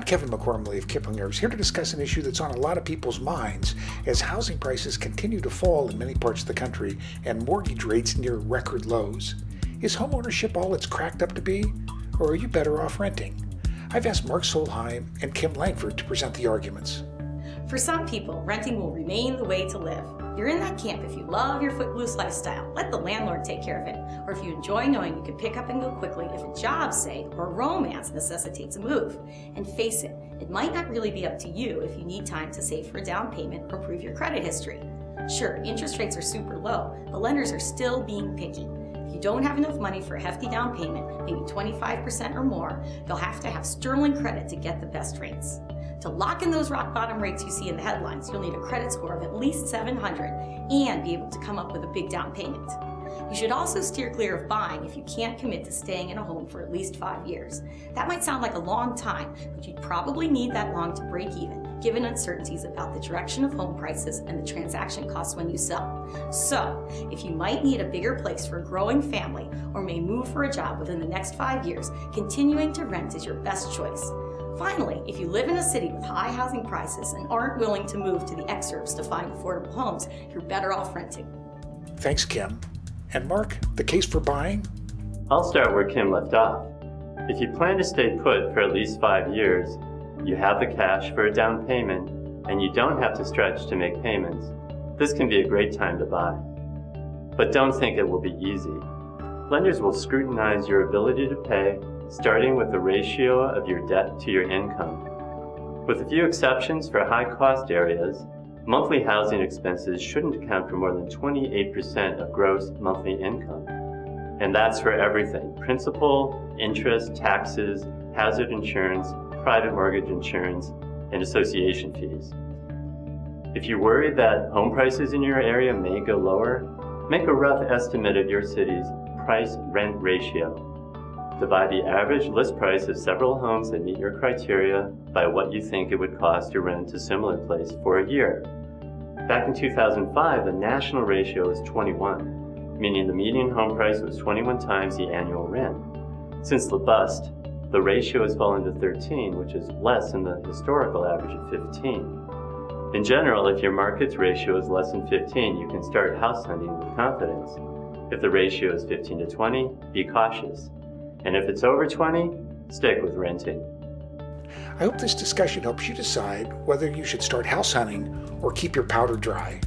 Kevin McCormley of Kiplinger is here to discuss an issue that's on a lot of people's minds as housing prices continue to fall in many parts of the country and mortgage rates near record lows. Is homeownership all it's cracked up to be, or are you better off renting? I've asked Mark Solheim and Kim Langford to present the arguments. For some people, renting will remain the way to live. You're in that camp if you love your footloose lifestyle. Let the landlord take care of it. Or if you enjoy knowing you can pick up and go quickly if a job's sake or romance necessitates a move. And face it, it might not really be up to you if you need time to save for a down payment or prove your credit history. Sure, interest rates are super low, but lenders are still being picky. If you don't have enough money for a hefty down payment, maybe 25% or more, you'll have to have sterling credit to get the best rates. To lock in those rock bottom rates you see in the headlines, you'll need a credit score of at least 700 and be able to come up with a big down payment. You should also steer clear of buying if you can't commit to staying in a home for at least 5 years. That might sound like a long time, but you'd probably need that long to break even, given uncertainties about the direction of home prices and the transaction costs when you sell. So, if you might need a bigger place for a growing family or may move for a job within the next 5 years, continuing to rent is your best choice. Finally, if you live in a city with high housing prices and aren't willing to move to the exurbs to find affordable homes, you're better off renting. Thanks, Kim. And Mark, the case for buying? I'll start where Kim left off. If you plan to stay put for at least 5 years, you have the cash for a down payment, and you don't have to stretch to make payments, this can be a great time to buy. But don't think it will be easy. Lenders will scrutinize your ability to pay, starting with the ratio of your debt to your income. With a few exceptions for high-cost areas, monthly housing expenses shouldn't account for more than 28% of gross monthly income. And that's for everything: principal, interest, taxes, hazard insurance, private mortgage insurance, and association fees. If you're worried that home prices in your area may go lower, make a rough estimate of your city's price-rent ratio. Divide the average list price of several homes that meet your criteria by what you think it would cost to rent a similar place for a year. Back in 2005, the national ratio was 21, meaning the median home price was 21 times the annual rent. Since the bust, the ratio has fallen to 13, which is less than the historical average of 15. In general, if your market's ratio is less than 15, you can start house hunting with confidence. If the ratio is 15 to 20, be cautious. And if it's over 20, stick with renting. I hope this discussion helps you decide whether you should start house hunting or keep your powder dry.